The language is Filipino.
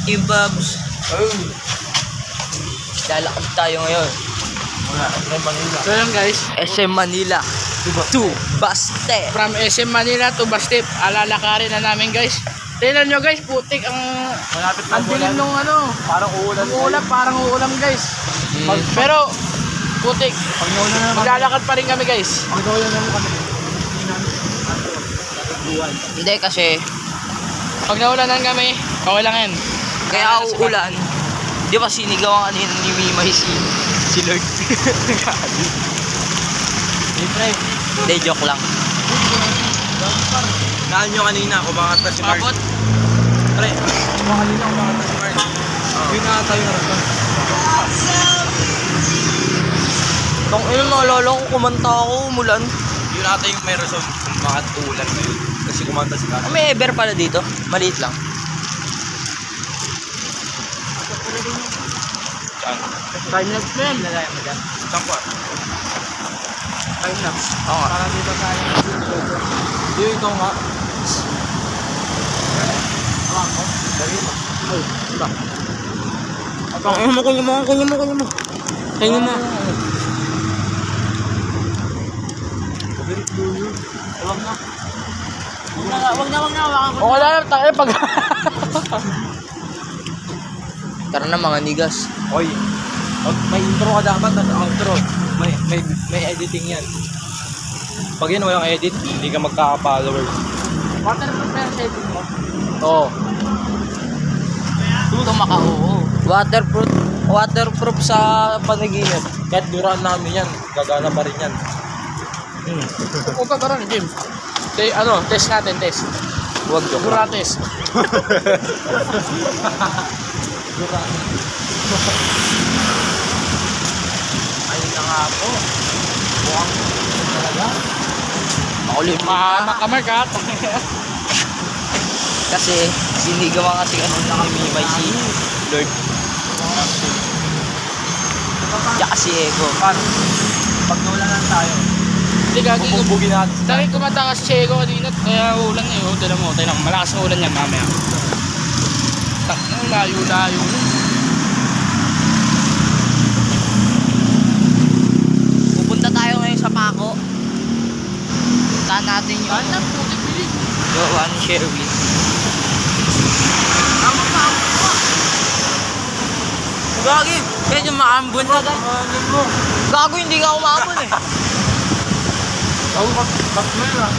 Team Babs. Lalakad tayo ngayon. So yun guys, SM Manila to Baste. from SM Manila to Bastip, alalakarin na namin guys. Tingnan nyo guys, putik ang dilim nung ano. Parang uulan. Parang uulan guys. Pero putik. Pag naulan na naman. Maglalakad pa rin kami guys. Pag naulan na naman kami. Hindi kasi Pag naulanan kami, okay lang yan. kaya uulan. Di ba sinigawan kanina ni Mimay si Lord? Hindi, joke lang. Naan nyo kanina, kumangat na si Mark. Abot. Pre, kanina kumangat na si Mark. Yun na tayo narasan. Tong ino, naalala ko, kumanta ako, umulan. Yun ata yung may rason kung bakit uulan ngayon. Kasi kumanta si Mark. May ever pala dito, maliit lang. Saan? Time lapse na yan. Saan pa? Time lapse. Oo nga. Para dito tayo. Yun ikaw nga. Kunya mo. Kunya mo. Wag na. Okay lang, tayo pag... Tara na mga nigas. Oy, may intro ka dapat at outro. May editing yan. Pag yun walang edit, hindi ka magkaka-followers. Waterproof na yung setting mo. Oo. Oo. Waterproof sa panaginip. Kahit duraan namin yan, gagana pa rin yan. Huwag ka karoon, Jim. Test natin, test. Wag joke. Dura test. Ayun na nga po. Buwang talaga. Makulit Makamark ha. kasi sinigawan kasi kanina kami Mimay si Lord. Tsaka si Ego. Paano? Pag naulanan tayo, Hindi gagi ko. bubugin natin. Dahil kumanta ka si Chego kanina, kaya ulan na yun. Tignan mo, malakas na ulan yan mamaya. Layo-layo. Pupunta tayo ngayon sa Paco. Puntahan natin yung Saan lang, putik bilis. gawa ni Sherwin. Gagi, medyo maambon na guys. Gago, hindi nga umambon eh. Oo, kat mo yun ah.